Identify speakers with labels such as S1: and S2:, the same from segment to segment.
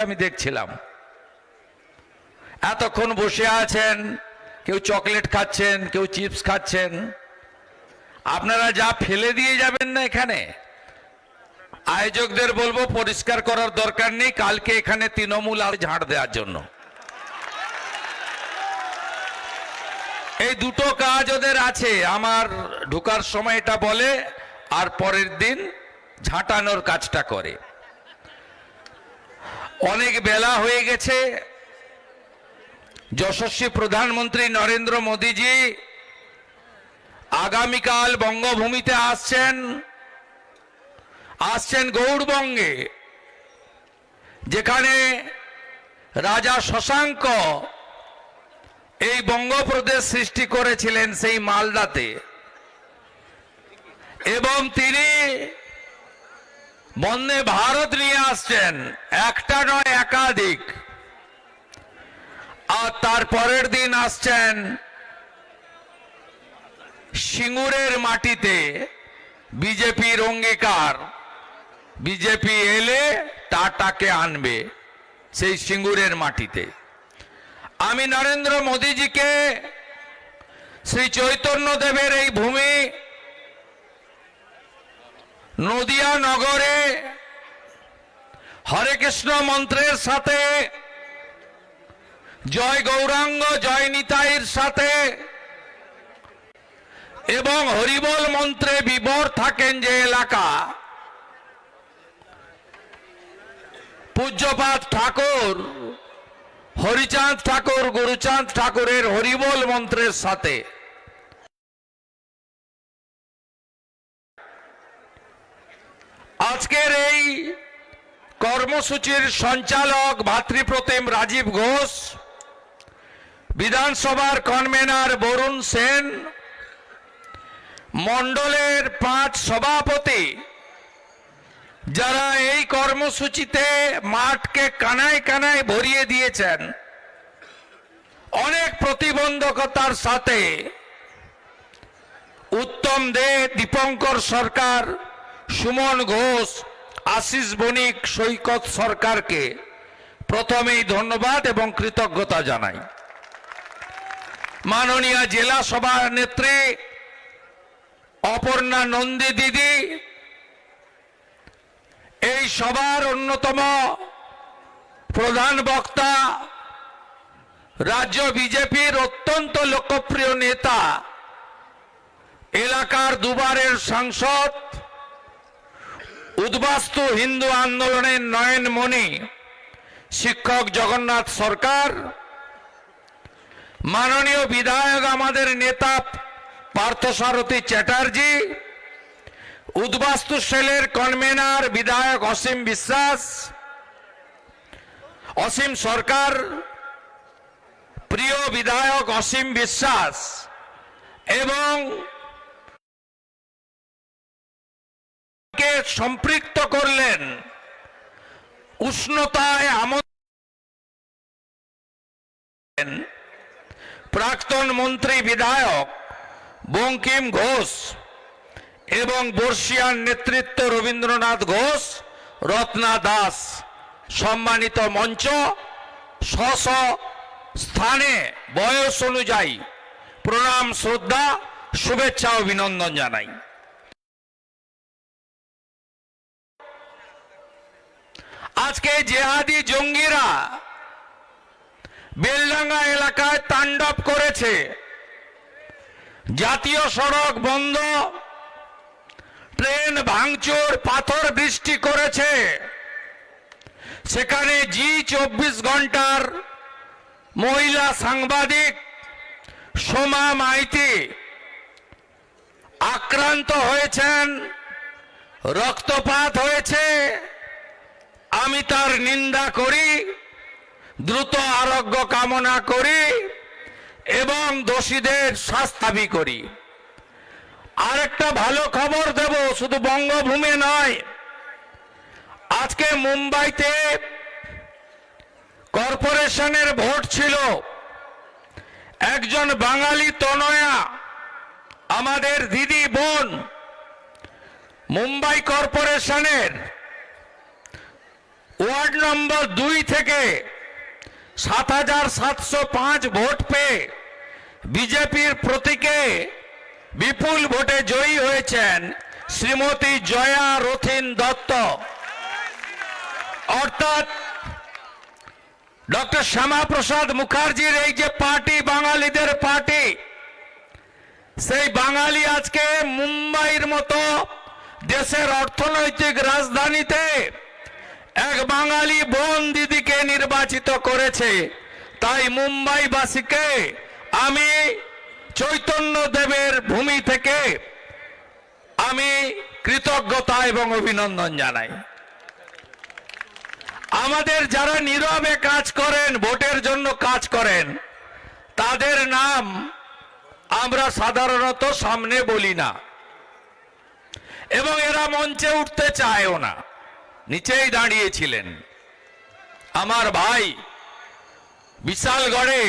S1: আমি দেখছিলাম এতক্ষণ বসে আছেন, কেউ চকলেট খাচ্ছেন, কেউ চিপস খাচ্ছেন। আপনারা যা ফেলে দিয়ে যাবেন না, এখানে আয়োজকদের বলবো পরিষ্কার করার দরকার নেই, কালকে এখানে তৃণমূল আর ঝাড় দেওয়ার জন্য। এই দুটো কাজ ওদের আছে, আমার ঢোকার সময় এটা বলে আর পরের দিন ঝাঁটানোর কাজটা করে। অনেক বেলা হয়ে গেছে। যশস্বী প্রধানমন্ত্রী নরেন্দ্র মোদীজি আগামীকাল বঙ্গভূমিতে আসছেন গৌড়বঙ্গে, যেখানে রাজা শশাঙ্ক এই বঙ্গপ্রদেশ সৃষ্টি করেছিলেন সেই মালদাতে, এবং তিনি বন্দে ভারত নিয়ে আসছেন, একটা নয় একাধিক। আর তার পরের দিন আসছেন সিঙ্গুরের মাটিতে। বিজেপির অঙ্গীকার, বিজেপি এলে টাটাকে আনবে সেই সিঙ্গুরের মাটিতে। আমি নরেন্দ্র মোদীজিকে শ্রী চৈতন্যদেবের এই ভূমি নদিয়া নগরে হরে কৃষ্ণ মন্ত্রের সাথে, জয় গৌরাঙ্গ জয় নিতাইয়ের সাথে এবং হরিবোল মন্ত্রে বিভোর থাকেন যে এলাকা, পূজ্যপাদ ঠাকুর হরিচাঁদ ঠাকুর গুরুচাঁদ ঠাকুরের হরিবোল মন্ত্রের সাথে আজকের এই কর্মসূচির সঞ্চালক ভাতৃপ্রতিম রাজীব ঘোষ, বিধানসভার কনভেনার বরুণ সেন, মণ্ডলের 5 সভাপতি, যারা এই কর্মসূচিতে মাঠকে কানায় কানায় ভরিয়ে দিয়েছেন, অনেক প্রতিবন্ধকতার সাথে উত্তম দে, দীপঙ্কর সরকার, সুমন ঘোষ, আশিস বণিক, সৈকত সরকারকে প্রথমেই ধন্যবাদ এবং কৃতজ্ঞতা জানাই। মাননীয় জেলা সভানেত্রী অপর্ণা নন্দী দিদি, এই সভার অন্যতম প্রধান বক্তা, রাজ্য বিজেপির অত্যন্ত লোকপ্রিয় নেতা, এলাকার দুবারের সাংসদ, উদ্বাস্তু হিন্দু আন্দোলনের নয়নমণি শিক্ষক জগন্নাথ সরকার, মাননীয় বিধায়ক আমাদের নেতা পার্থসারথী চ্যাটার্জি, উদ্বাস্তু সেলের কনভেনার বিধায়ক অসীম বিশ্বাস, অসীম সরকার, প্রিয় বিধায়ক অসীম বিশ্বাস, এবং কে সম্পৃক্ত করলেন উষ্ণতায় প্রাক্তন মন্ত্রী বিধায়ক বঙ্কিম ঘোষ এবং বর্ষিয়ান নেতৃত্ব রবীন্দ্রনাথ ঘোষ, রত্না দাস। সম্মানিত মঞ্চ, স্ব স্থানে বয়স অনুযায়ী প্রণাম, শ্রদ্ধা, শুভেচ্ছা, অভিনন্দন জানাই। আজকে জেহাদি জঙ্গিরা বেলডাঙ্গা এলাকায় তাণ্ডব করেছে, জাতীয় সড়ক বন্ধ, ট্রেন ভাঙচুর, পাথর বৃষ্টি করেছে। সেখানে জি24 ঘন্টার মহিলা সাংবাদিক সোমা মাইতি আক্রান্ত হয়েছেন, রক্তপাত হয়েছে। আমি তার নিন্দা করি, দ্রুত আরোগ্য কামনা করি এবং দোষীদের শাস্তি দাবি করি। আরেকটা ভালো খবর দেব, শুধু বঙ্গভূমি নয়, আজকে মুম্বাইতে কর্পোরেশনের ভোট ছিল। একজন বাঙালি তনয়া, আমাদের দিদি বোন, মুম্বাই কর্পোরেশনের ওয়ার্ড নম্বর 2 থেকে ৭,৭০৫ ভোট পেয়ে বিজেপির প্রতীকে বিপুল ভোটে জয়ী হয়েছেন শ্রীমতী জয়া রথিন দত্ত। অর্থাৎ ডক্টর শ্যামাপ্রসাদ মুখার্জির এই যে পার্টি, বাঙালিদের পার্টি, সেই বাঙালি আজকে মুম্বাইয়ের মতো দেশের অর্থনৈতিক রাজধানীতে এক বাঙালি বোন দিদিকে নির্বাচিত করেছে। তাই মুম্বাইবাসীকে আমি চৈতন্য দেবের ভূমি থেকে আমি কৃতজ্ঞতা এবং অভিনন্দন জানাই। আমাদের যারা নীরবে কাজ করেন, ভোটের জন্য কাজ করেন, তাদের নাম আমরা সাধারণত সামনে বলি না এবং এরা মঞ্চে উঠতে চায়ও না, নিচেই দাঁড়িয়েছিলেন। আমার ভাই বিশালগড়ে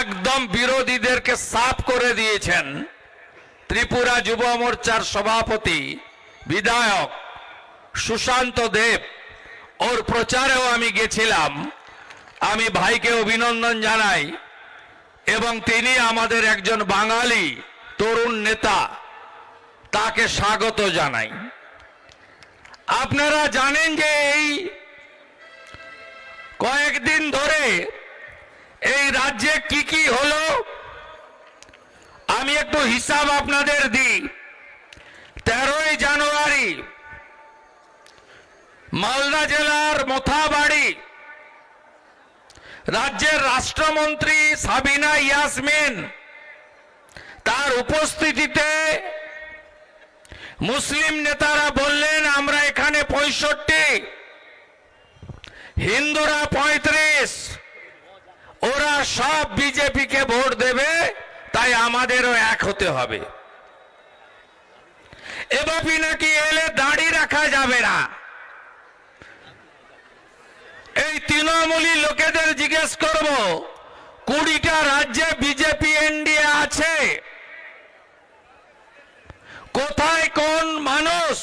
S1: একদম বিরোধীদেরকে সাফ করে দিয়েছেন ত্রিপুরা যুব মোর্চার সভাপতি বিধায়ক সুশান্ত দেব। ওর প্রচারেও আমি গেছিলাম। আমি ভাইকে অভিনন্দন জানাই এবং তিনি আমাদের একজন বাঙালি তরুণ নেতা, তাকে স্বাগত জানাই। আপনারা জানেন যে এই কয়েকদিন ধরে এই রাজ্যে কি কি হলো, আমি একটু হিসাব আপনাদের দিই। 13ই জানুয়ারি মালদা জেলার মোথাবাড়ি রাজ্যের রাষ্ট্রমন্ত্রী সাবিনা ইয়াসমিন, তার উপস্থিতিতে মুসলিম নেতারা বললেন আমরা এখানে 65, হিন্দুরা 35, ওরা সব বিজেপিকে ভোট দেবে, তাই আমাদেরও এক হতে হবে। এভাবে নাকি এলে দাড়ি রাখা যাবে না। এই তৃণমূলী লোকেদের জিজ্ঞেস করব, 20টা রাজ্যে বিজেপি এনডিএ আছে, কোথায় কোন মানুষ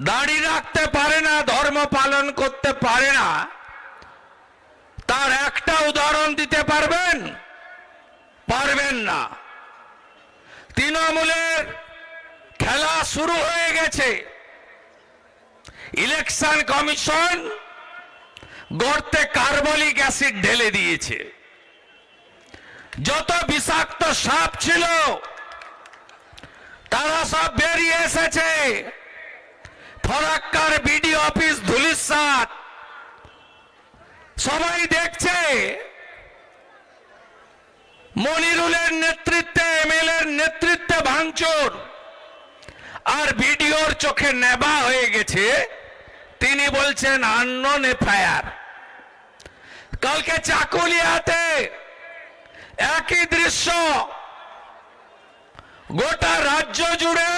S1: দাড়ি রাখতে পারে না, ধর্ম পালন করতে পারে না? তার একটা উদাহরণ দিতে পারবেন? পারবেন না। তৃণমূলের খেলা শুরু হয়ে গেছে। ইলেকশন কমিশন গর্তে কার্বলিক অ্যাসিড ঢেলে দিয়েছে। যত বিষাক্ত সাপ ছিল তারা সব বেরিয়ে এসেছে। ফরাক্কার বিডি অফিস ধুলিসাৎ সবাই দেখছে। মনিরুলের নেতৃত্বে, এমএলএর নেতৃত্বে ভাঙচুর, আর ভিডিওর চোখে নেবা হয়ে গেছে। তিনি বলছেন আননোন এফআইআর। কালকে চাকুলিয়াতে একই দৃশ্য, গোটা রাজ্য জুড়ে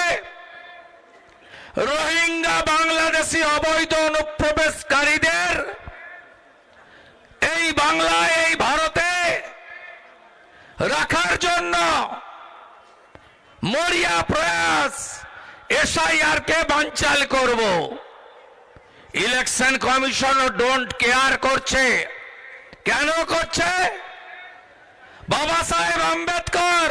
S1: রোহিঙ্গা বাংলাদেশি অবৈধ অনুপ্রবেশকারীদের এই বাংলায়, এই ভারতে রাখার জন্য মরিয়া প্রয়াস, এসআইআর কে বানচাল করব। ইলেকশন কমিশন ডোন্ট কেয়ার করছে। কেন করছে? বাবা সাহেব আম্বেদকর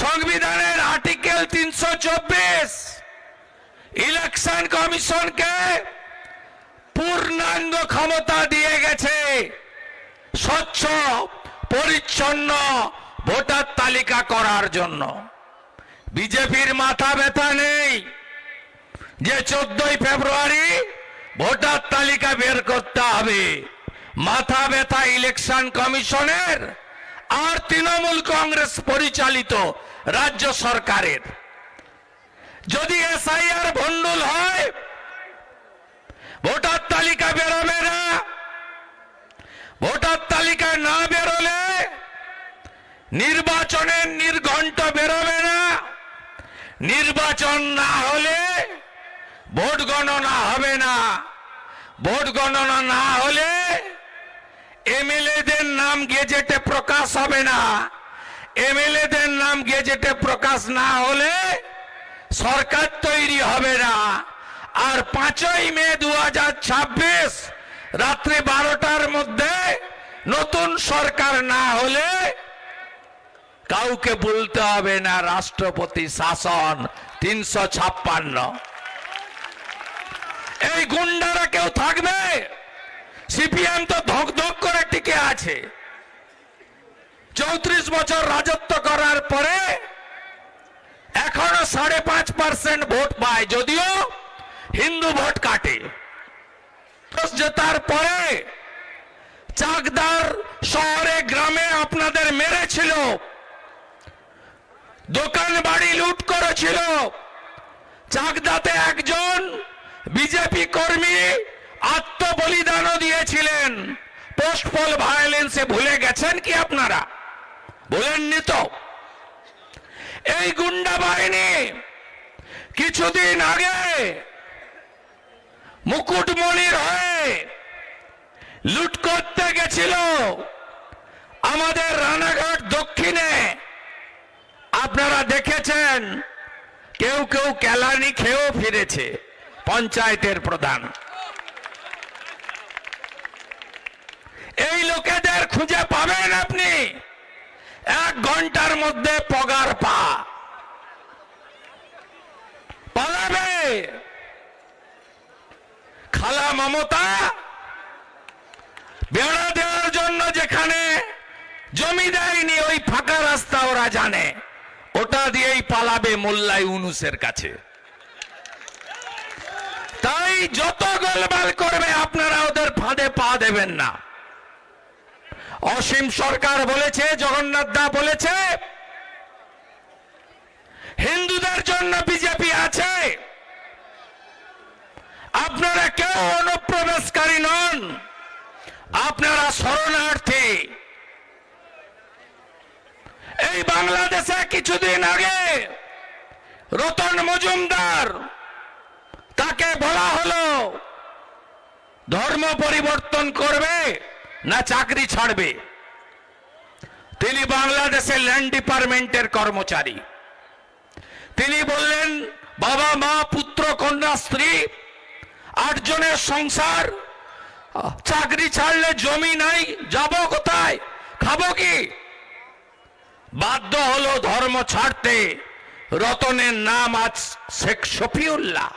S1: সংবিধানের আর্টিকেল 324 ইলেকশন কমিশনকে পূর্ণাঙ্গ ক্ষমতা দিয়ে গেছে স্বচ্ছ পরিচ্ছন্ন ভোটার তালিকা করার জন্য। বিজেপির মাথা ব্যথা নেই যে 14ই ফেব্রুয়ারি ভোটার তালিকা বের করতে হবে। মাথা ব্যথা ইলেকশন কমিশনের আর তৃণমূল কংগ্রেস পরিচালিত রাজ্য সরকারের। যদি এসআইআর ভণ্ডুল হয়, ভোটার তালিকা বেরোবে না। ভোটার তালিকা না বেরোলে নির্বাচনের নির্ঘণ্ট বেরোবে না। নির্বাচন না হলে ভোট গণনা হবে না। ভোট গণনা না হলে এমএলএদের নাম গেজেটে প্রকাশ হবে না। এমএলএদের নাম গেজেটে প্রকাশ না হলে সরকার তৈরি হবে না। আর 5ই মে 2026 রাত্রি 12টার মধ্যে নতুন সরকার না হলে কাউকে বলতে হবে না রাষ্ট্রপতি শাসন 356। এই গুন্ডারা কেউ থাকবে? সিপিএম তো ধক ধক করে টিকে আছে। 34 বছর রাজত্ব করার পরে এখনো 5.5% ভোট পায়, যদিও হিন্দু ভোট কাটে। জেতার পরে চাকদার শহরে গ্রামে আপনাদের মেরেছিল, দোকান বাড়ি লুট করেছিল। চাকদাতে একজন বিজেপি কর্মী আত্মবলিদানও দিয়েছিলেন। পোস্ট পোল ভায়োলেন্সে ভুলে গেছেন কি আপনারা? বলেননি তো? এই গুন্ডা বাহিনী কিছুদিন আগে মুকুটমণির হয়ে লুট করতে গেছিল আমাদের রানাঘাট দক্ষিণে। আপনারা দেখেছেন কেউ কেউ কেলানি খেয়েও ফিরেছে, পঞ্চায়েতের প্রধান। এই লোকেদের খুঁজে পাবেন আপনি 1 ঘন্টার মধ্যে পগার পালাবে। খালা মমতা বেড়া দেওয়ার জন্য যেখানে জমি দেয়নি, ওই ফাঁকা রাস্তা ওরা জানে, ওটা দিয়েই পালাবে মোল্লা ইউনুসের কাছে। তাই যত গোলমাল করবে আপনারা ওদের ফাঁদে পা দেবেন না। অসীম সরকার বলেছে, জগন্নাথ দা বলেছে, হিন্দুদের জন্য বিজেপি আছে। আপনারা কেউ অনুপ্রবেশকারী নন, আপনারা শরণার্থী। এই বাংলাদেশে কিছুদিন আগে রতন মজুমদার, তাকে বলা হলো ধর্ম পরিবর্তন করবে না চাকরি ছাড়বে। তিনি বাংলাদেশের ল্যান্ড ডিপার্টমেন্টের কর্মচারী। তিনি বললেন, বাবা মা পুত্র কন্যা স্ত্রী 8 জনের সংসার, চাকরি ছাড়লে জমি নাই, যাব কোথায়, খাবো কি? বাধ্য হলো ধর্ম ছাড়তে। রতনের নাম আজ শেখ শফিউল্লাহ।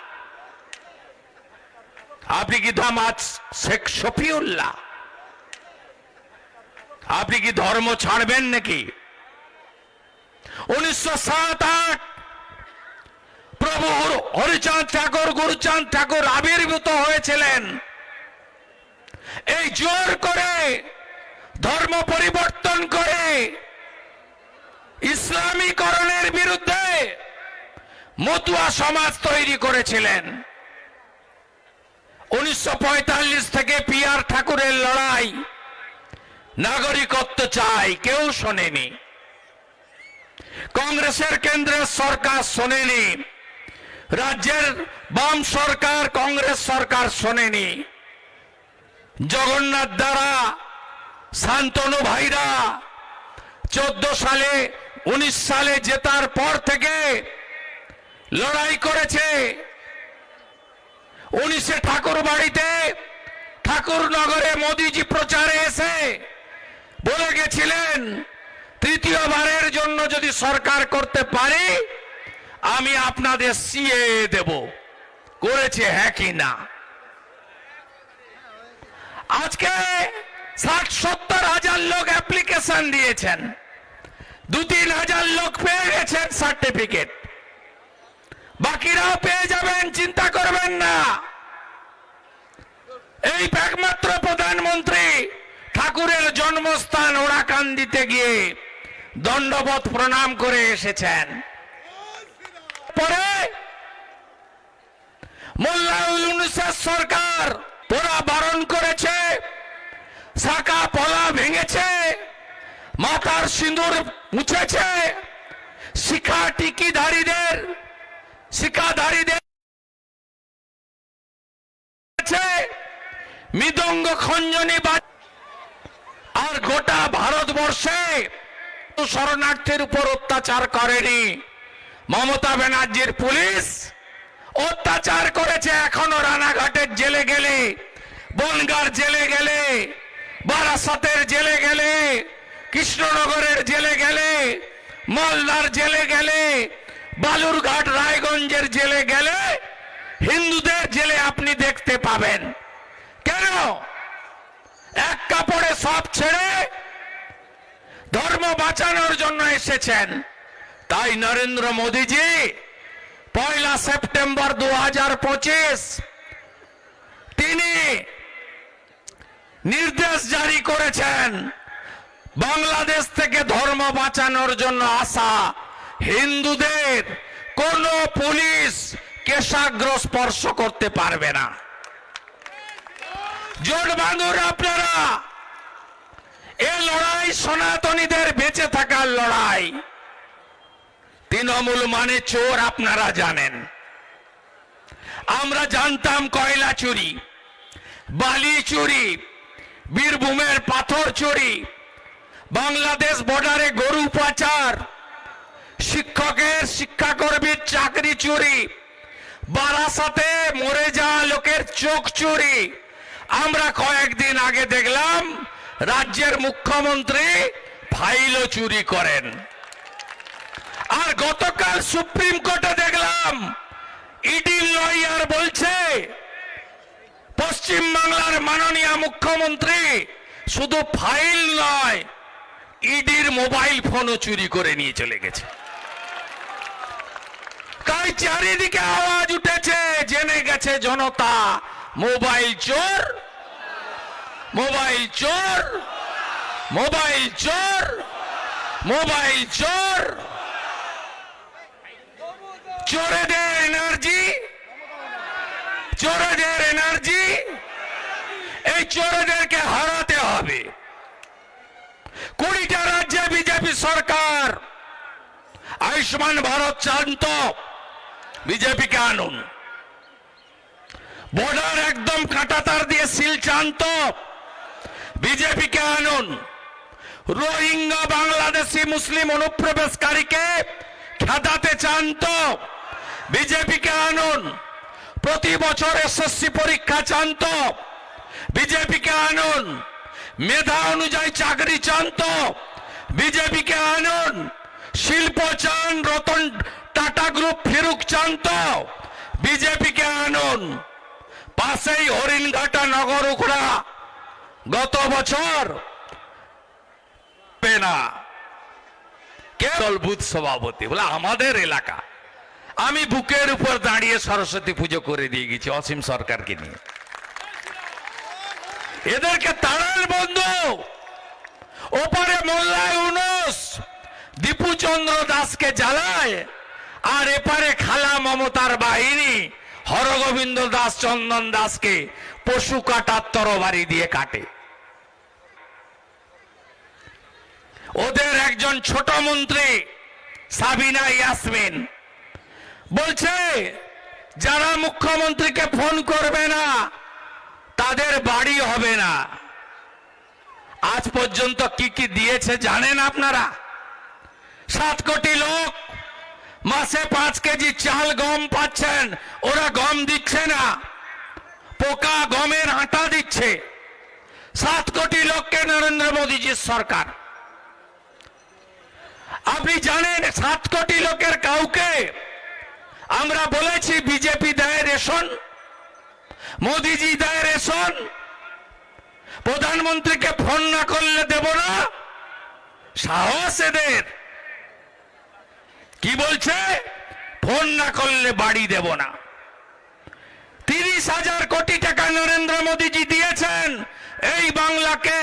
S1: আপনি কি নাম আজ শেখ শফিউল্লাহ? আপনি কি ধর্ম ছাড়বেন নাকি? 1907-8 প্রভু হরিচাঁদ ঠাকুর, গুরুচাঁদ ঠাকুর আবির্ভূত হয়েছিলেন। এই জোর করে ধর্ম পরিবর্তন করে ইসলামীকরণের বিরুদ্ধে মতুয়া সমাজ তৈরি করেছিলেন। 1945 থেকে পিআর ঠাকুরের লড়াই, নাগরিকত্ব চাই, কেউ শোনেনি। কংগ্রেসের কেন্দ্রের সরকার শোনেনি, রাজ্যের বাম সরকার, কংগ্রেস সরকার শোনেনি। জগন্নাথ দ্বারা, শান্তনু ভাইরা 14 সালে 19 সালে জেতার পর থেকে লড়াই করেছে। 19-এ ঠাকুর বাড়িতে, ঠাকুরনগরে মোদিজি প্রচারে এসে বলে গেছিলেন, তৃতীয়বারের জন্য যদি সরকার করতে পারি আমি আপনাদের সিএ দেব। করেছে হ্যাঁ কি না? আজকে 60-70 হাজার লোক অ্যাপ্লিকেশন দিয়েছেন, 2-3 হাজার লোক পেয়ে গেছেন সার্টিফিকেট, বাকিরাও পেয়ে যাবেন, চিন্তা করবেন না। এই একমাত্র প্রধানমন্ত্রী ঠাকুরের জন্মস্থান ওরাকান্দিতে গিয়ে দণ্ডবত প্রণাম করে এসেছেন। পরে মোল্লা ইউনুসের সরকার ওরা বারণ করেছে, শাখা পলা ভেঙেছে, মাথার সিঁদুর মুছেছে, শিখাধারীদের মৃদঙ্গ খঞ্জনি আর গোটা ভারতবর্ষে শরণার্থীর উপর অত্যাচার করেনি মমতা ব্যানার্জির পুলিশ, অত্যাচার করেছে। এখনো রানাঘাটের জেলে গেলে, বনগাঁর জেলে গেলে, বারাসতের জেলে গেলে, কৃষ্ণনগরের জেলে গেলে, মালদার জেলে গেলে, বালুরঘাট রায়গঞ্জের জেলে গেলে হিন্দুদের জেলে আপনি দেখতে পাবেন। কেন? এক কাপড়ে সব ছেড়ে ধর্ম বাঁচানোর জন্য এসেছেন। তাই নরেন্দ্র মোদীজি 1 সেপ্টেম্বর 2025 তিনি নির্দেশ জারি করেছেন, বাংলাদেশ থেকে ধর্ম বাঁচানোর জন্য আসা হিন্দুদের কোন পুলিশ কেশাগ্র স্পর্শ করতে পারবে না। জোট বাঁধুন আপনারা। এ লড়াই সনাতনীদের বেঁচে থাকার লড়াই। তৃণমূল মানে চোর আপনারা জানেন। আমরা জানতাম কয়লা চুরি, বালি চুরি, বীরভূমের পাথর চুরি, বাংলাদেশ বর্ডারে গরু পাচার, শিক্ষকের শিক্ষাকর্মীর চাকরি চুরি, বারাসাতে মরে যাওয়া লোকের চোখ চুরি। আমরা কয়েকদিন আগে দেখলাম রাজ্যের মুখ্যমন্ত্রী ফাইলও চুরি করেন। আর গতকাল সুপ্রিম কোর্টে দেখলাম ইডি লয়ার বলছে পশ্চিম বাংলার মাননীয় মুখ্যমন্ত্রী শুধু ফাইল নয়, ইডির মোবাইল ফোনও চুরি করে নিয়ে চলে গেছে। তাই চারিদিকে আওয়াজ উঠেছে, জেনে গেছে জনতা, মোবাইল চোর, মোবাইল চোর, মোবাইল চোর, মোবাইল চোর। চোরেদের এনার্জি, চোরেদের এনার্জি, এই চোরেদেরকে হারাতে হবে। 20টা রাজ্যে বিজেপি সরকার আয়ুষ্মান ভারত চান তো বিজেপিকে আনুন। বর্ডার একদম কাঁটাতার দিয়ে সিল চান তো বিজেপিকে আনুন। রোহিঙ্গা বাংলাদেশি মুসলিম অনুপ্রবেশকারীকে খেদাতে চান তো বিজেপিকে আনুন। প্রতি বছর এসএসসি পরীক্ষা চান তো বিজেপিকে আনুন। মেধা অনুযায়ী চাকরি চান তো বিজেপিকে আনুন। শিল্প চান, রতন টাটা গ্রুপ ফিরুক চান তো বিজেপিকে আনুন। পাশেই হরিণঘাটা নগর উখড়া গত বছর পেনা কেবল বুথ সভাপতি বলে আমাদের এলাকা। আমি বুকের উপর দাঁড়িয়ে সরস্বতী পুজো করে দিয়ে গেছি অসীম সরকারকে নিয়ে। এদেরকে তাড়ান বন্ধু। ওপারে মোল্লা ইউনুস দীপু চন্দ্র দাসকে জ্বালায়, আর এপারে খালা মমতার বাহিনী হরগোবিন্দ দাস, চন্দন দাসকে পশু কাটার তরবারি দিয়ে কাটে। ওদের একজন ছোট মন্ত্রী সাবিনা ইয়াসমিন বলছে যারা মুখ্যমন্ত্রীকে ফোন করবে না তাদের বাড়ি হবে না। আজ পর্যন্ত কি কি দিয়েছে জানেন আপনারা? 7 কোটি লোক মাসে 5 কেজি চাল গম পাচ্ছেন, ওরা গম দিচ্ছে না, পোকা গমের আটা দিচ্ছে। 7 কোটি লোককে নরেন্দ্র মোদীজির সরকার। আপনি জানেন 7 কোটি লোকের কাউকে আমরা বলেছি বিজেপি দেয় রেশন, মোদীজি দেয় রেশন, প্রধানমন্ত্রীকে ফোন না করলে দেব না? সাহস এদের। কি বলছে? ফোন না করলে বাড়ি দেব না। 30,000 কোটি টাকা নরেন্দ্র মোদীজি দিয়েছেন এই বাংলাকে।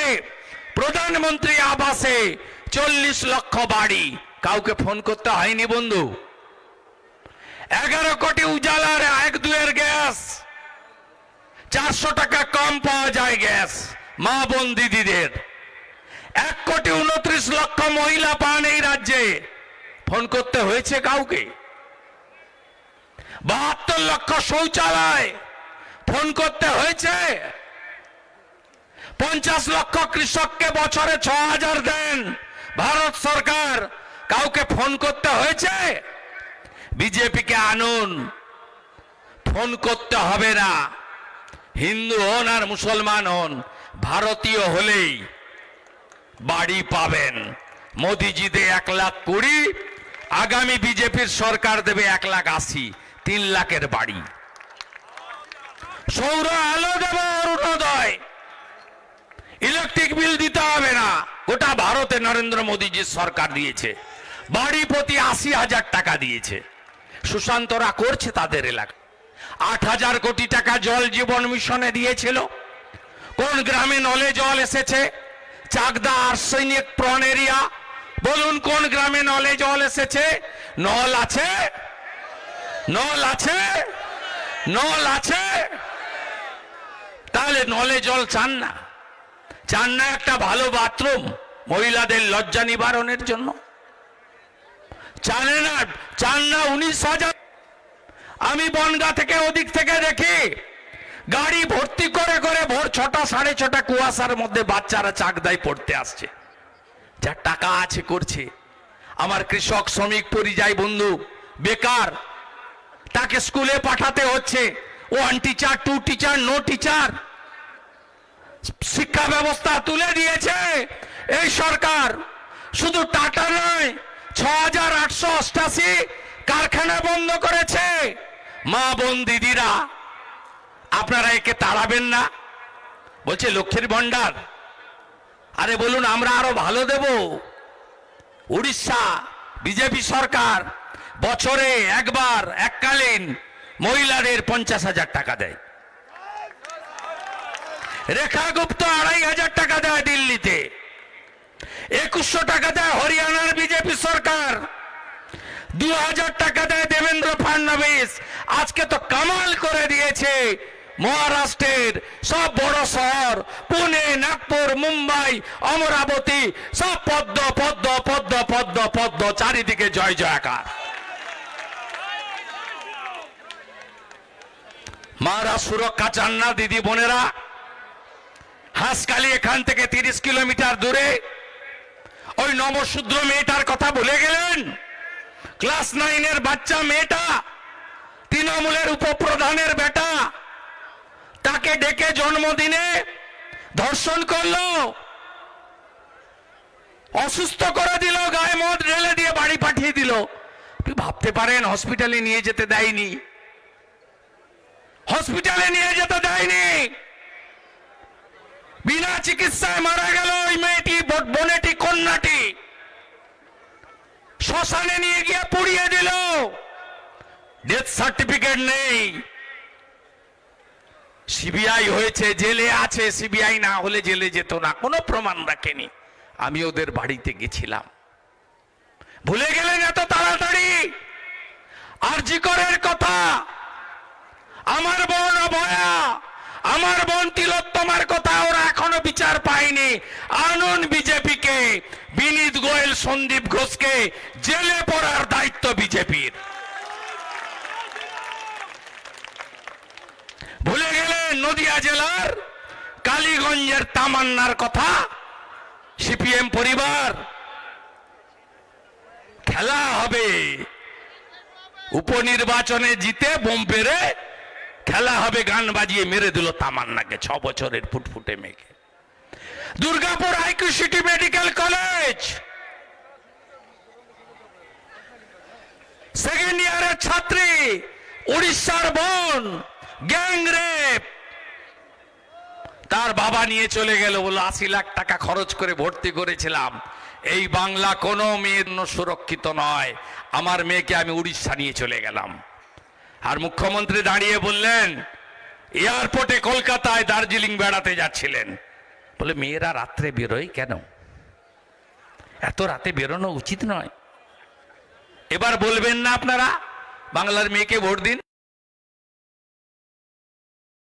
S1: প্রধানমন্ত্রী আবাসে 40 লক্ষ বাড়ি, কাউকে ফোন করতে হয়নি বন্ধু। 11 কোটি উজালার 1-2 গ্যাস, 400 টাকা কম পাওয়া যায় গ্যাস মা বোন দিদিদের। 1 কোটি 29 লক্ষ মহিলা পান এই রাজ্যে, ফোন করতে হয়েছে কাউকে? 72 লক্ষ শৌচালয়, ফোন করতে হয়েছে? 50 লক্ষ কৃষককে বছরে 6,000 দেন ভারত সরকার, কাউকে ফোন করতে হয়েছে? বিজেপিকে আনুন, ফোন করতে হবে না, হিন্দু হন আর মুসলমান হন, ভারতীয় হলেই বাড়ি পাবেন। মোদিজি দে 1,20,000, আগামী বিজেপির সরকার দেবে 1,80,000, 3 লাখের বাড়ি। সৌর আলো দেব, অরুণোদয়, ইলেকট্রিক বিল দিতে হবে না, গোটা ভারতে নরেন্দ্র মোদীজির সরকার দিয়েছে। বাড়ি প্রতি 80,000 টাকা দিয়েছে। সুশান্তরা করছে তাদের এলাকা। 8,000 কোটি টাকা জল জীবন মিশনে দিয়েছিল। কোন গ্রামে নলে জল এসেছে? চাকদা আর্সেনিক প্রন এরিয়া, বলুন কোন গ্রামে নলে জল এসেছে? নল আছে? নল আছে? নল আছে? তাহলে নলে জল চান না? চান না একটা ভালো বাথরুম মহিলাদের লজ্জা নিবারণের জন্য? চান না? 19,000। আমি বনগা থেকে ওদিক থেকে দেখি গাড়ি ভর্তি করে করে ভোর 6টা 6:30 কুয়াশার মধ্যে বাচ্চারা চাকদায় পড়তে আসছে। যার টাকা আছে করছে। আমার কৃষক শ্রমিক পরিযায়ী বন্ধু বেকার, তাকে স্কুলে পাঠাতে হচ্ছে। 1 টিচার, 2 টিচার, নো টিচার। শিক্ষা ব্যবস্থা তুলে দিয়েছে এই সরকার। শুধু টাটা নয়, 6,888 কারখানা বন্ধ করেছে। মা বোন দিদিরা, আপনারা একে তাড়াবেন না? বলছে লক্ষ্মীর ভান্ডার। আরে বলুন আমরা আরো ভালো দেব। উড়িষ্যা বিজেপি সরকার বছরে একবার এককালীন মহিলাদের 50,000 টাকা দেয়। রেখা গুপ্ত 2,500 টাকা দেয় দিল্লিতে। 2,100 টাকা দেয় হরিয়ানার বিজেপি সরকার। 2,000 টাকা দেয় দেবেন্দ্র ফাডনবিস। আজকে তো কামাল করে দিয়েছে মহারাষ্ট্রের সব বড় শহর, পুনে, নাগপুর, মুম্বাই, অমরাবতী, সব পদ্ম পদ্ম পদ্ম পদ্ম পদ্ম, চারিদিকে জয় জয়কার। মারা সুরক্ষা চান না দিদি বোনেরা? হাঁসখালি এখান থেকে 30 কিলোমিটার দূরে ওই নবশূদ্র মেয়েটার কথা ভুলে গেলেন? ক্লাস 9-এর বাচ্চা মেয়েটা, তৃণমূলের উপপ্রধানের বেটা, তাকে ডেকে জন্মদিনে ধর্ষণ করলো, অসুস্থ করে দিল, গায়ে মদ ঢেলে দিয়ে বাড়ি পাঠিয়ে দিল। আপনি ভাবতে পারেন হসপিটালে নিয়ে যেতে দেয়নি? হসপিটালে নিয়ে যেতে দেয়নি। বিনা চিকিৎসায় মারা গেল ওই মেয়েটি, বোনেটি, কন্যাটি। শ্মশানে নিয়ে গিয়ে পুড়িয়ে দিল। ডেথ সার্টিফিকেট নেই। সিবিআই হয়েছে, জেলে আছে। সিবিআই না হলে জেলে যেত না, কোনো প্রমাণ রাখেনি। আমি ওদের বাড়িতে গেছিলাম। ভুলে গেলেন এত তাড়াতাড়ি? আরজি করের কথা, আমার বোন অভয়া, আমার বোন তিলোত্তমার কথা ওরা এখনো বিচার পায়নি। আনুন বিজেপিকে, বিনীত গোয়েল, সন্দীপ ঘোষকে জেলে পড়ার দায়িত্ব বিজেপির। ভুলে গেলেন নদিয়া জেলার কালীগঞ্জের তামান্নার কথা? সিপিএম পরিবার, খেলা হবে উপনির্বাচনে জিতে বোম পেরে, খেলা হবে, গান বাজিয়ে মেরে দিল তামান্নাকে, 6 বছরের ফুটফুটে মেয়েকে। Durgapur IQ city medical college, second ইয়ারের ছাত্রী, উড়িষ্যার বোন, গ্যাং রেপ। তার বাবা নিয়ে চলে গেল, বলল 80 লাখ টাকা খরচ করে ভর্তি করেছিলাম। এই বাংলা কোনো মেয়ের সুরক্ষিত নয়, আমার মেয়েকে আমি উড়িষ্যা নিয়ে চলে গেলাম। আর মুখ্যমন্ত্রী দাঁড়িয়ে বললেন, এয়ারপোর্টে কলকাতায় দার্জিলিং বেড়াতে যাচ্ছিলেন, বলে মেয়েরা রাত্রে বেরোয় কেন? এত রাতে বেরোনো উচিত নয়। এবার বলবেন না আপনারা বাংলার মেয়েকে ভোট দিন?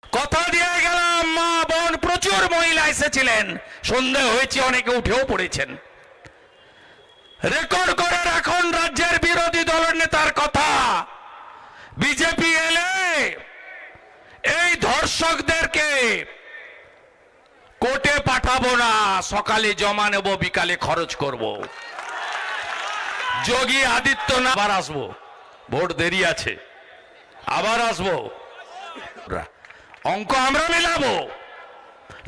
S1: কথা দিয়ে গেলাম, মা বোন, প্রচুর মহিলা এসেছিলেন, সন্দেহ হয়েছে, অনেকে উঠেও পড়েছেন। রেকর্ড করে রাখুন রাজ্যের বিরোধী দলের নেতার কথা। বিজেপি এলে এই ধর্ষকদেরকে কোর্টে পাঠাবো না, সকালে জমা নেব, বিকালে খরচ করব। যোগী আদিত্যনাথ, আবার আসবো, ভোট দেরি আছে, আবার আসবো। অঙ্ক আমরা মিলাবো,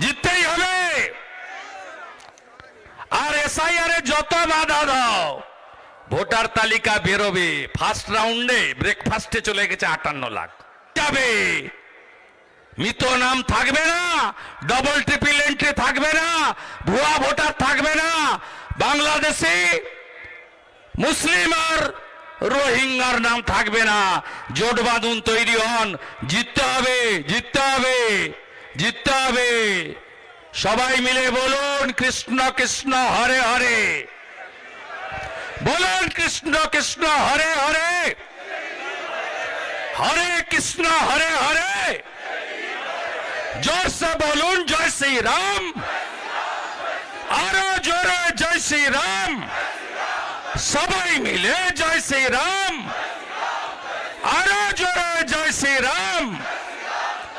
S1: জিততেই হবে। আর এসআইআর এ যত বাধা দাও, ভোটার তালিকা বেরোবে, ফার্স্ট রাউন্ডে ব্রেকফাস্টে চলে গেছে 58 লাখ যাবে। মৃত নাম থাকবে না, ডবল ট্রিপল এন্ট্রি থাকবে না, ভুয়া ভোটার থাকবে না। বাংলাদেশে মুসলিম আর রোহিঙ্গার নাম থাকবে না। জোট বাঁধুন, তৈরি হন, জিততে হবে, জিততে হবে, জিততে হবে। সবাই মিলে বলুন কৃষ্ণ কৃষ্ণ হরে হরে, বলুন কৃষ্ণ কৃষ্ণ হরে হরে, হরে কৃষ্ণ হরে হরে। जोर से बोलूं जय श्री राम, आरो जोरे जय श्री राम, सबाई मिले जय श्री राम, आरो जोरे जय श्री राम।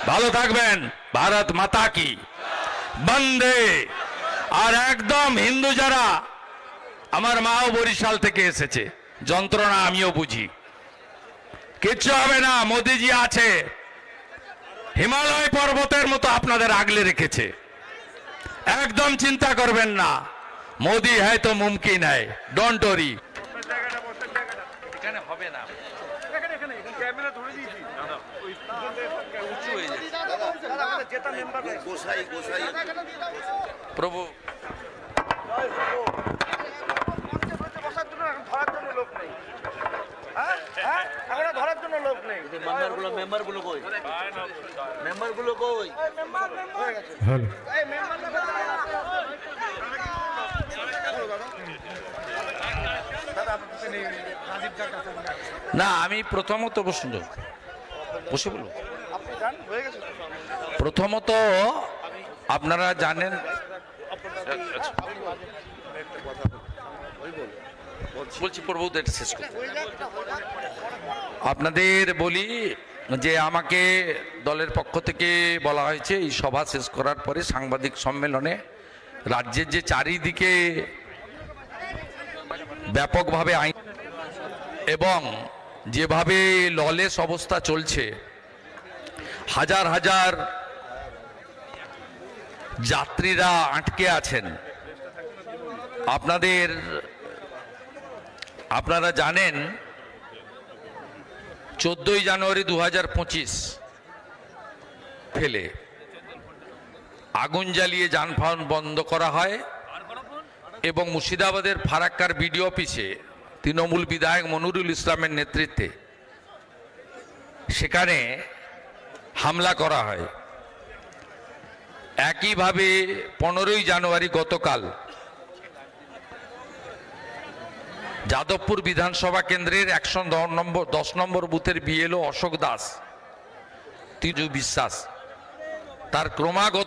S1: ভালো থাকবেন। ভারত মাতা কি বন্দে। আর একদম হিন্দু যারা, আমার মাও বরিশাল থেকে এসেছে, যন্ত্রণা আমিও বুঝি, কিচ্ছু হবে না, মোদিজি আছে, হিমালয় পর্বতের মতো আপনাদের আগলে রেখেছে, একদম চিন্তা করবেন না। মোদি হ্যায় তো মুমকিন হ্যায়, ডোন্ট ওরি। এখানে হবে না, প্রভু
S2: ধরার জন্য লোক নেই। মেম্বার গুলো কই?
S1: না, আমি প্রথমত বসে বলুন। প্রথমত আপনারা জানেন, বলছি প্রভুদের শেষ করতে, আপনাদের বলি যে আমাকে দলের পক্ষ থেকে বলা হয়েছে এই সভা শেষ করার পরে সাংবাদিক সম্মেলনে রাজ্যের যে চারিদিকে ব্যাপকভাবে আইন এবং যেভাবে ললেস অবস্থা চলছে, হাজার হাজার যাত্রীরা আটকে আছেন। আপনারা জানেন 14ই জানুয়ারি 2025 ফেলে আগুন জ্বালিয়ে যানবাহন বন্ধ করা হয় এবং মুর্শিদাবাদের ফারাক্কার বিডিও অফিসে তৃণমূল বিধায়ক মনিরুল ইসলামের নেতৃত্বে সেখানে হামলা করা হয়। একইভাবে 15ই জানুয়ারি গতকাল যাদবপুর বিধানসভা কেন্দ্রের 110 নম্বর বুথের বিএলও অশোক দাস, তিজু বিশ্বাস, তার ক্রমাগত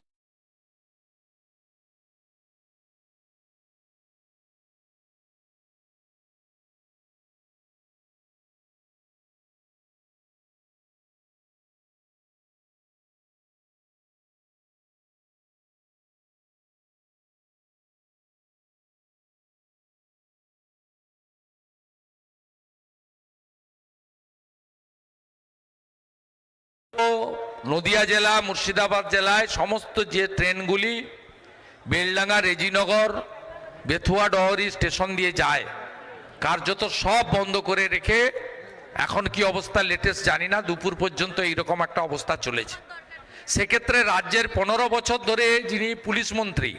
S1: নদিয়া জেলা, মুর্শিদাবাদ জেলায় সমস্ত যে ট্রেনগুলি বেলডাঙ্গা, রেজিনগর, বেথুয়া ডহরি স্টেশন দিয়ে যায়, কার্যত সব বন্ধ করে রেখে, এখন কি অবস্থা লেটেস্ট জানি না, দুপুর পর্যন্ত এইরকম একটা অবস্থা চলেছে। সেক্ষেত্রে রাজ্যের 15 বছর ধরে যিনি পুলিশ মন্ত্রী,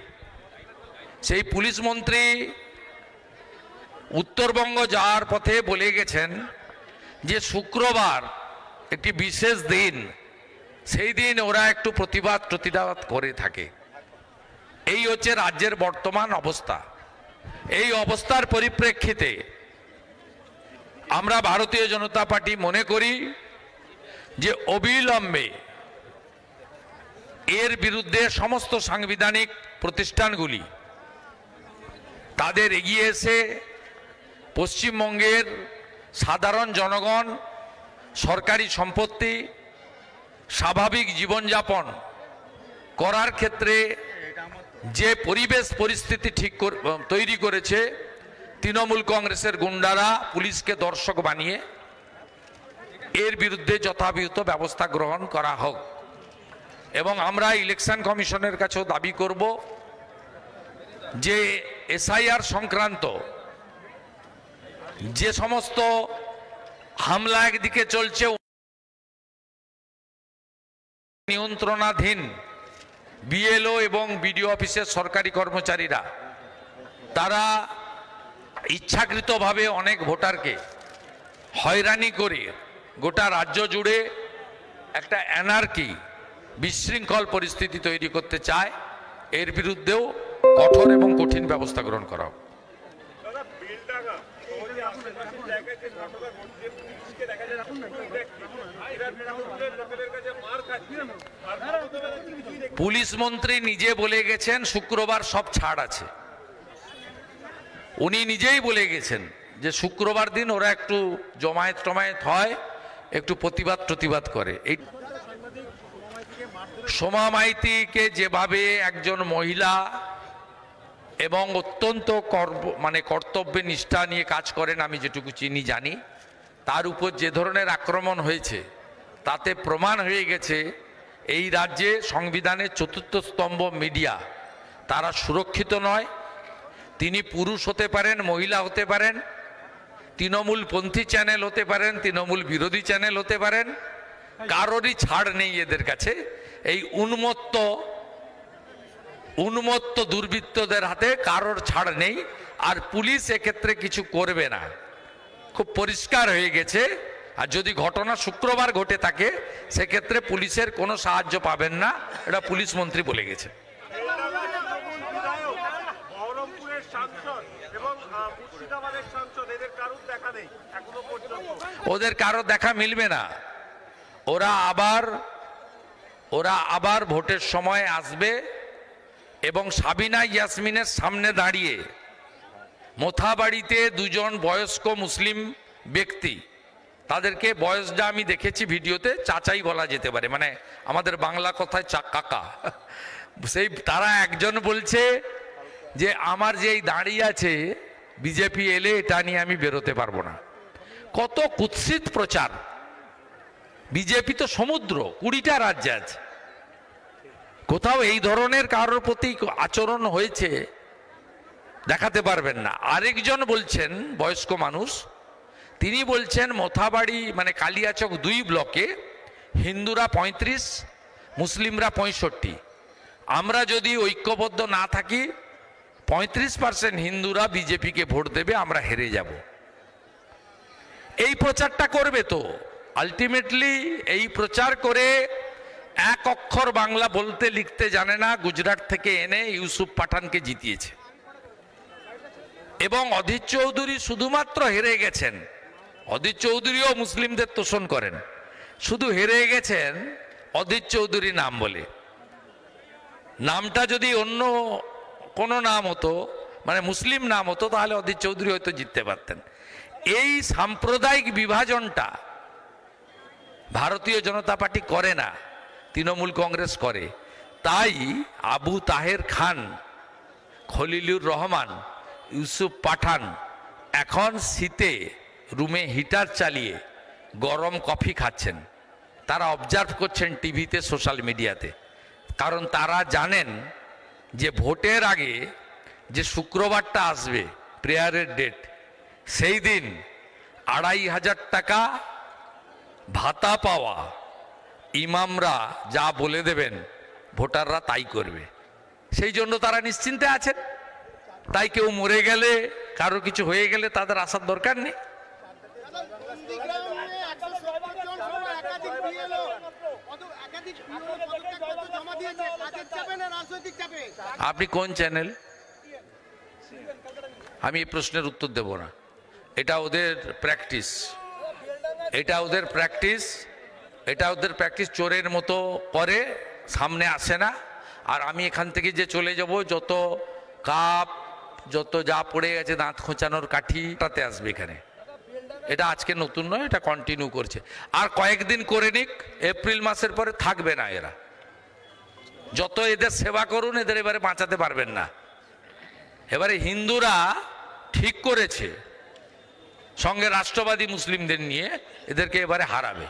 S1: সেই পুলিশ মন্ত্রী উত্তরবঙ্গ যাওয়ার পথে বলে গেছেন যে শুক্রবার একটি বিশেষ দিন, সেই দিন ওরা একটু প্রতিবাদ করে থাকে। এই হচ্ছে রাজ্যের বর্তমান অবস্থা। এই অবস্থার পরিপ্রেক্ষিতে আমরা ভারতীয় জনতা পার্টি মনে করি যে অবিলম্বে এর বিরুদ্ধে সমস্ত সাংবিধানিক প্রতিষ্ঠানগুলি তাদের এগিয়ে এসে পশ্চিমবঙ্গের সাধারণ জনগণ সরকারি সম্পত্তি স্বাভাবিক জীবনযাপন করার ক্ষেত্রে যে পরিবেশ পরিস্থিতি তৈরি করেছে তৃণমূল কংগ্রেসের গুন্ডারা পুলিশকে দর্শক বানিয়ে, এর বিরুদ্ধে যথাবিহিত ব্যবস্থা গ্রহণ করা হোক। এবং আমরা ইলেকশন কমিশনের কাছেও দাবি করব যে এসআইআর সংক্রান্ত যে সমস্ত হামলা একদিকে চলছে, নিয়ন্ত্রণাধীন বিএলও এবং বিডিও অফিসের সরকারি কর্মচারীরা তারা ইচ্ছাকৃতভাবে অনেক ভোটারকে হয়রানি করে গোটা রাজ্য জুড়ে একটা অ্যানার্কি, বিশৃঙ্খল পরিস্থিতি তৈরি করতে চায়। এর বিরুদ্ধেও কঠোর এবং কঠিন ব্যবস্থা গ্রহণ করা হোক। পুলিশ মন্ত্রী নিজে বলে গেছেন শুক্রবার সব ছাড় আছে। উনি নিজেই বলে গেছেন যে শুক্রবার দিন ওরা একটু জমায়েত টমায়েত হয়, একটু প্রতিবাদ করে। এই সোমা মাইতিকে যেভাবে একজন মহিলা এবং অত্যন্ত কর্তব্যে নিষ্ঠা নিয়ে কাজ করেন, আমি যেটুকু চিনি জানি, তার উপর যে ধরনের আক্রমণ হয়েছে তাতে প্রমাণ হয়ে গেছে এই রাজ্যে সংবিধানের চতুর্থ স্তম্ভ মিডিয়া তারা সুরক্ষিত নয়। তিনি পুরুষ হতে পারেন, মহিলা হতে পারেন, তৃণমূলপন্থী চ্যানেল হতে পারেন, তৃণমূল বিরোধী চ্যানেল হতে পারেন, কারোরই ছাড় নেই এদের কাছে। এই উন্মত্ত দুর্বৃত্তদের হাতে কারোর ছাড় নেই, আর পুলিশ এক্ষেত্রে কিছু করবে না, খুব পরিষ্কার হয়ে গেছে। আর যদি ঘটনা শুক্রবার ঘটে থাকে সেক্ষেত্রে পুলিশের কোনো সাহায্য পাবেন না, এটা পুলিশ মন্ত্রী বলে গেছে। ওদের কারো দেখা মিলবে না। ওরা আবার ভোটের সময় আসবে এবং সাবিনা ইয়াসমিনের সামনে দাঁড়িয়ে মোথাবাড়িতে দুজন বয়স্ক মুসলিম ব্যক্তি, তাদেরকে বয়সটা আমি দেখেছি ভিডিওতে, চাচাই বলা যেতে পারে, মানে আমাদের বাংলা কথায় কাকা, সেই তারা একজন বলছে যে আমার যেই দাঁড়িয়ে আছে বিজেপি এলে এটা নিয়ে আমি বেরোতে পারবো না। কত কুৎসিত প্রচার! বিজেপি তো সমুদ্র, 20টা রাজ্যে আছে, কোথাও এই ধরনের কারোর প্রতি আচরণ হয়েছে দেখাতে পারবেন না। আরেকজন বলছেন, বয়স্ক মানুষ, তিনি বলছেন মোথাবাড়ি মানে কালিয়াচক 2 ব্লকে হিন্দুরা 35, মুসলিমরা 65। আমরা যদি ঐক্যবদ্ধ না থাকি 35% হিন্দুরা বিজেপিকে ভোট দেবে, আমরা হেরে যাব। এই প্রচারটা করবে তো আলটিমেটলি এই প্রচার করে এক অক্ষর বাংলা বলতে লিখতে জানে না গুজরাট থেকে এনে ইউসুফ পাঠানকে জিতিয়েছে। এবং অধীর চৌধুরী শুধুমাত্র হেরে গেছেন, অধীর চৌধুরীও মুসলিমদের তোষণ করেন, শুধু হেরে গেছেন অধীর চৌধুরী নাম বলে। নামটা যদি অন্য কোনো নাম হতো, মানে মুসলিম নাম হতো, তাহলে অধীর চৌধুরী হয়তো জিততে পারতেন। এই সাম্প্রদায়িক বিভাজনটা ভারতীয় জনতা পার্টি করে না, তৃণমূল কংগ্রেস করে। তাই আবু তাহের খান, খলিলুর রহমান, ইউসুফ পাঠান এখন শীতে রুমে হিটার চালিয়ে গরম কফি খাচ্ছেন। তারা অবজার্ভ করছেন টিভিতে, সোশ্যাল মিডিয়াতে, কারণ তারা জানেন যে ভোটের আগে যে শুক্রবারটা আসবে প্রেয়ারের ডেট, সেই দিন 2500 টাকা ভাতা পাওয়া ইমামরা যা বলে দেবেন ভোটাররা তাই করবে। সেই জন্য তারা নিশ্চিন্তে আছেন। তাই কেউ মরে গেলে, কারো কিছু হয়ে গেলে তাদের আসার দরকার নেই। আপনি কোন চ্যানেল? আমি এই প্রশ্নের উত্তর দেব না। এটা ওদের প্র্যাকটিস, এটা ওদের প্র্যাকটিস চোরের মতো করে, সামনে আসে না। আর আমি এখান থেকে যে চলে যাব, যত কাপ, যত যা পড়ে গেছে, দাঁত খোঁচানোর কাঠি, তাতে আসবে এখানে। এটা আজকে নতুন নয়, এটা কন্টিনিউ করছে। আর কয়েকদিন করে নিক, এপ্রিল মাসের পরে থাকবে না এরা। যত এদের সেবা করুন, এদের এবারে বাঁচাতে পারবেন না। এবারে হিন্দুরা ঠিক করেছে সঙ্গে রাষ্ট্রবাদী মুসলিমদের নিয়ে এদেরকে এবারে হারাবে।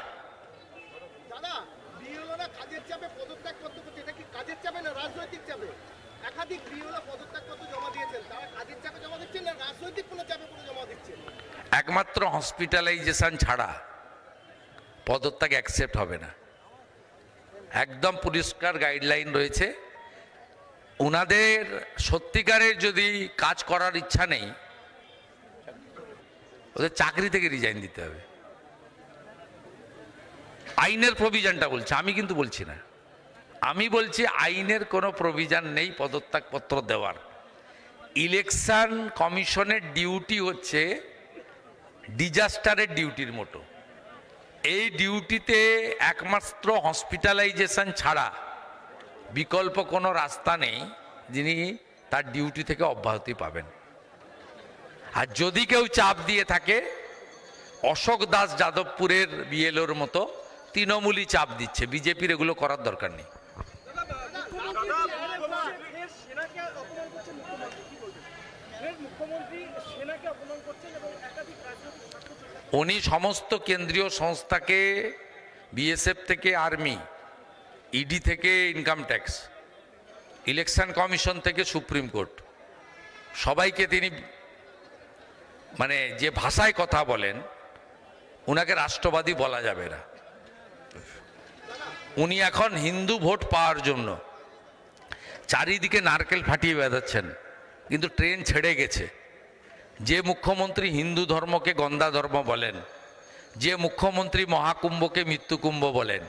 S1: একমাত্র হসপিটালাইজেশন ছাড়া পদত্যাগ অ্যাকসেপ্ট হবে না। একদম পরিষ্কার গাইডলাইন রয়েছে। ওনাদের সত্যিকারের যদি কাজ করার ইচ্ছা নেই, ওদের চাকরি থেকে রিজাইন দিতে হবে। আইনের প্রভিশনটা বলছে, আমি কিন্তু বলছি না। আমি বলছি আইনের কোনো প্রভিশন নেই পদত্যাগপত্র দেওয়ার। ইলেকশন কমিশনের ডিউটি হচ্ছে ডিজাস্টারের ডিউটির মতো। এই ডিউটিতে একমাত্র হসপিটালাইজেশন ছাড়া বিকল্প কোনো রাস্তা নেই যিনি তার ডিউটি থেকে অব্যাহতি পাবেন। আর যদি কেউ চাপ দিয়ে থাকে, অশোক দাস যাদবপুরের বিএলওর মতো তৃণমূলই চাপ দিচ্ছে, বিজেপির এগুলো করার দরকার নেই। উনি সমস্ত কেন্দ্রীয় সংস্থাকে, বিএসএফ থেকে আর্মি, ইডি থেকে ইনকাম ট্যাক্স, ইলেকশন কমিশন থেকে সুপ্রিম কোর্ট, সবাইকে তিনি মানে যে ভাষায় কথা বলেন, উনাকে রাষ্ট্রবাদী বলা যাবে না। উনি এখন হিন্দু ভোট পাওয়ার জন্য চারিদিকে নারকেল ফাটিয়ে বেঁধাচ্ছেন, কিন্তু ট্রেন ছেড়ে গেছে। যে মুখ্যমন্ত্রী হিন্দু ধর্মকে গন্দা ধর্ম বলেন, যে মুখ্যমন্ত্রী মহাকুম্ভকে মৃত্যুকুম্ভ বলেন,